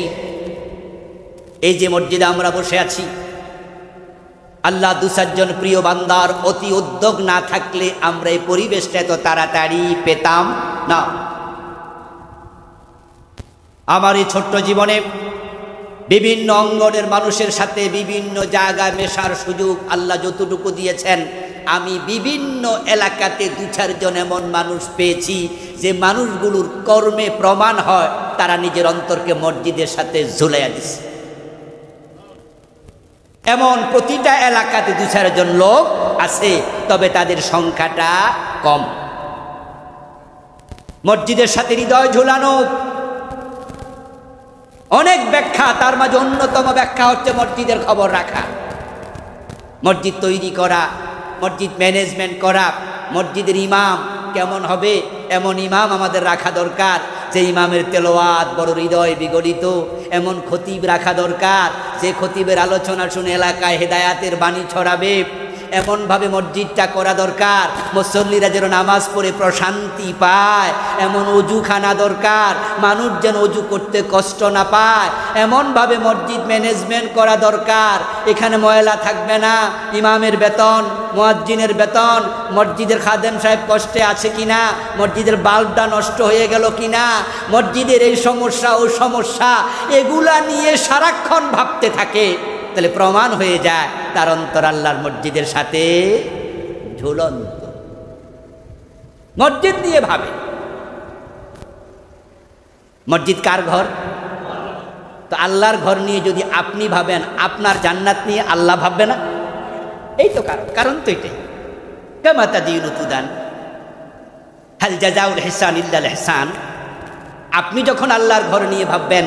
এই যে মসজিদে আমরা বসে আছি, আল্লাহ 2-4 প্রিয় বান্দার অতি উদ্যোগ না থাকলে আমরা এই পরিবেশটা এত তাড়াতাড়ি পেতাম না। আমার এই ছোট্ট জীবনে বিভিন্ন অঙ্গনের মানুষের সাথে বিভিন্ন জায়গায় মেশার সুযোগ আল্লাহ যতটুকু দিয়েছেন, আমি বিভিন্ন এলাকাতে 2-4 জন এমন মানুষ পেয়েছি যে মানুষগুলোর কর্মে প্রমাণ হয় তারা নিজের অন্তরকে মসজিদের সাথে ঝুলাইয়া দিছে। এমন প্রতিটা এলাকাতে 2-4 জন লোক আছে, তবে তাদের সংখ্যাটা কম। মসজিদের সাথে হৃদয় ঝুলানো অনেক ব্যাখ্যা, তার মাঝে অন্যতম ব্যাখ্যা হচ্ছে মসজিদের খবর রাখা, মসজিদ তৈরি করা, মসজিদ ম্যানেজমেন্ট করা। মসজিদের ইমাম কেমন হবে এমন ইমাম আমাদের রাখা দরকার, যে ইমামের তেলাওয়াত বড় হৃদয় বিগলিত। এমন খতিব রাখা দরকার যে খতিবের আলোচনা শুনে এলাকায় হেদায়াতের বাণী ছড়াবে। এমনভাবে মসজিদটা করা দরকার মুসল্লিরা যেন নামাজ পড়ে প্রশান্তি পায়। এমন অজুখানা দরকার, মানুষ যেন অজু করতে কষ্ট না পায়। এমনভাবে মসজিদ ম্যানেজমেন্ট করা দরকার, এখানে ময়লা থাকবে না। ইমামের বেতন, মুয়াজ্জিনের বেতন, মসজিদের খাদেম সাহেব কষ্টে আছে কিনা, মসজিদের বাল্বটা নষ্ট হয়ে গেল কিনা, মসজিদের এই সমস্যা ও সমস্যা, এগুলা নিয়ে সারাক্ষণ ভাবতে থাকে। তাহলে প্রমাণ হয়ে যায় তার অন্তর আল্লাহর মসজিদের সাথে ঝুলন্ত। মসজিদ নিয়ে ভাবে। মসজিদ কার ঘর? তো আল্লাহর ঘর নিয়ে যদি আপনি ভাবেন, আপনার জান্নাত নিয়ে আল্লাহ ভাববে না? এই তো কারণ তো এটাই। কামা তাদিনু তুদান, হাল জাযাউল ইহসান ইল্লাল ইহসান। আপনি যখন আল্লাহর ঘর নিয়ে ভাববেন,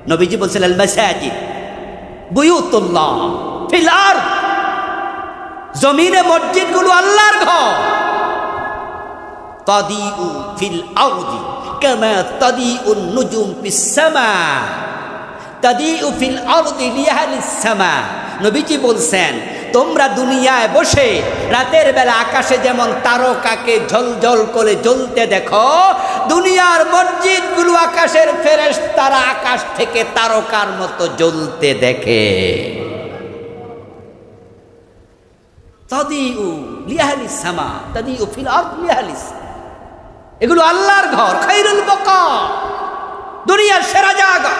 নবীজি বলছেন আল মাসাজিদ বুয়ুতুল্লাহ ফিল আরদ, জমিনে মসজিদগুলো আল্লাহর ঘর। তাদিউ ফিল আরদি কামা তাদিউন নুজুম ফিস সামা, তাদিউ ফিল আরদি লিয়াহলিস সামা। নবীজি বলছেন, তোমরা দুনিয়ায় বসে রাতের বেলা আকাশে যেমন তারকাকে ঝলঝল করে জ্বলতে দেখো, দুনিয়ার মসজিদগুলো আকাশের ফেরেশতারা আকাশ থেকে তারকার মতো জ্বলতে দেখে। তাদিউ লিয়াহলিস সামা তাদিউ ফিল আরদ লিয়াহলিস, এগুলো আল্লাহর ঘর। খায়রুল বাকা, দুনিয়ার সেরা জায়গা।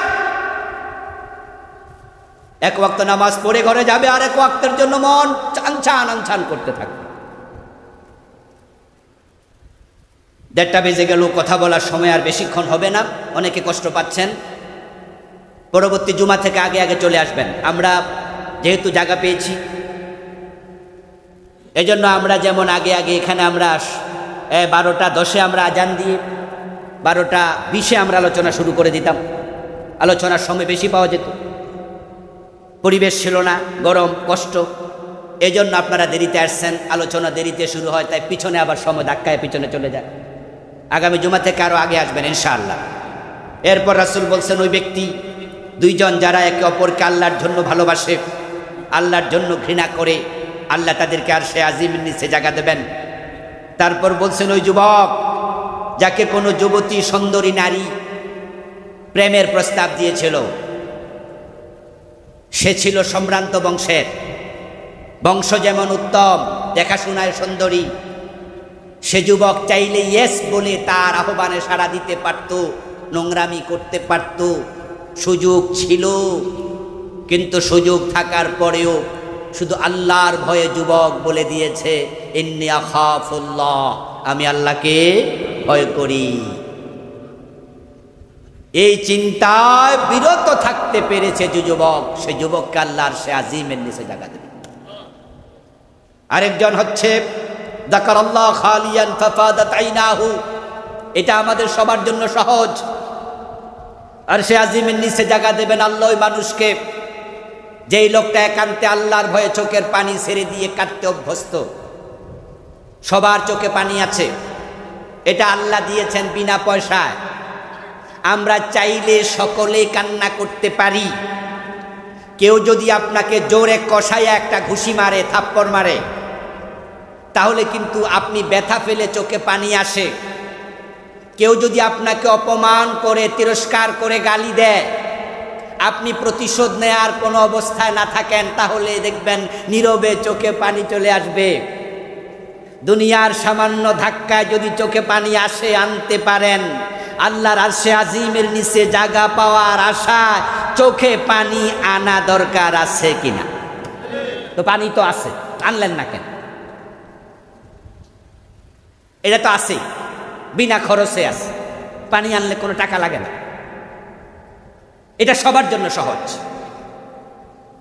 এক ওয়াক্ত নামাজ পড়ে ঘরে যাবে, আর এক ওয়াক্তের জন্য মন চানছান আনছান করতে থাকবে। 1:30 বেজে গেল, কথা বলার সময় আর বেশিক্ষণ হবে না, অনেকে কষ্ট পাচ্ছেন। পরবর্তী জুমা থেকে আগে আগে চলে আসবেন। আমরা যেহেতু জায়গা পেয়েছি, এজন্য আমরা যেমন আগে আগে এখানে আমরা 12:10 আমরা আজান দিয়ে 12:20 আমরা আলোচনা শুরু করে দিতাম। আলোচনার সময় বেশি পাওয়া যেত, পরিবেশ ছিল না, গরম, কষ্ট। এজন্য আপনারা দেরিতে আসছেন, আলোচনা দেরিতে শুরু হয়, তাই পিছনে আবার সময় ধাক্কায় পিছনে চলে যায়। আগামী জুমা থেকে আরো আগে আসবেন ইনশাআল্লাহ। এরপর রাসূল বলছেন, ওই ব্যক্তি 2 জন যারা একে অপরকে আল্লাহর জন্য ভালোবাসে, আল্লাহর জন্য ঘৃণা করে, আল্লাহ তাদেরকে আরশে আজিমের নিচে জায়গা দেবেন। তারপর বলছেন, ওই যুবক যাকে কোনো যুবতী সুন্দরী নারী প্রেমের প্রস্তাব দিয়েছিল, সে ছিল সম্ভ্রান্ত বংশের, বংশ যেমন উত্তম, দেখাশোনায় সুন্দরী, সে যুবক চাইলে ইয়েস বলে তার আহ্বানে সাড়া দিতে পারত, নোংরামি করতে পারত, সুযোগ ছিল। কিন্তু সুযোগ থাকার পরেও শুধু আল্লাহর ভয়ে যুবক বলে দিয়েছে, ইন্নী আখাফুল্লাহ, আমি আল্লাহকে ভয় করি। এই চিন্তায় বিরত থাকতে পেরেছে যে যুবক, সে যুবককে আল্লাহর সে আজিমের নিচে জায়গা দেবে। আরেকজন হচ্ছে যাকারাল্লাহ খালিয়ান ফাফাদাত আইনাহু, এটা আমাদের সবার জন্য সহজ। আর সে আজিমের নিচে জায়গা দেবেন আল্লাহ ওই মানুষকে যেই লোকটা একান্তে আল্লাহর ভয়ে চোখের পানি ছেড়ে দিয়ে কাটতে অভ্যস্ত। সবার চোখে পানি আছে, এটা আল্লাহ দিয়েছেন বিনা পয়সায়। আমরা চাইলে সকলেই কান্না করতে পারি। কেউ যদি আপনাকে জোরে কষাইয়া একটা ঘুষি মারে, থাপ্পড় মারে, তাহলে কিন্তু আপনি ব্যথা ফেলে চোখে পানি আসে। কেউ যদি আপনাকে অপমান করে, তিরস্কার করে, গালি দেয়, আপনি প্রতিশোধ নেয়ার কোনো অবস্থায় না থাকেন, তাহলে দেখবেন নীরবে চোখে পানি চলে আসবে। দুনিয়ার সামান্য ধাক্কায় যদি চোখে পানি আসে, আনতে পারেন, আল্লাহর আরশে আজিমের নিচে জায়গা পাওয়ার আশায় চোখে পানি আনা দরকার আছে কিনা? তো পানি তো আছে, আনলেন না কেন? এটা তো আছে, বিনা খরচে আছে, পানি আনলে কোনো টাকা লাগে না। এটা সবার জন্য সহজ।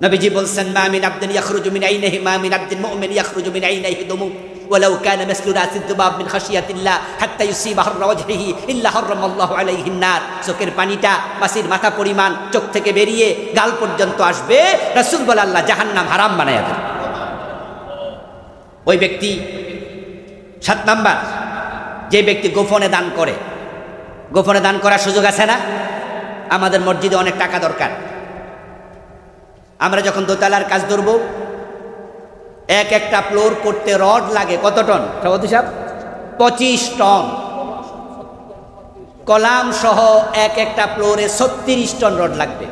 নবীজি বলছেন, মা মিন আবদিন ইয়াখরুজু মিন আইনিহি মা মিন আবদিন মুমিন ইয়াখরুজু মিন আইনিহি দুমু ওয়ালাউ কানা মাসলু রাসিদ দুবাব মিন খাশিয়াতিল্লাহ হাত্তা ইউসিবা হাররা ওয়াজহিহি ইল্লা হারামাল্লাহু আলাইহিন নার। চোখের পানিটা মাছির মাথা পরিমাণ চোখ থেকে বেরিয়ে গাল পর্যন্ত আসবে, রাসূল বলে আল্লাহ জাহান্নাম হারাম বানায়া দেন ওই ব্যক্তি। 7 নাম্বার, যে ব্যক্তি গোপনে দান করে। গোপনে দান করার সুযোগ আছে না? আমাদের মসজিদে অনেক টাকা দরকার। আমরা যখন দোতলার কাজ ধরবো, একটা ফ্লোর করতে রড লাগে কত টন সভাপতি সাহেব? 25 টন। কলাম সহ একটা ফ্লোরে 36 টন রড লাগবে।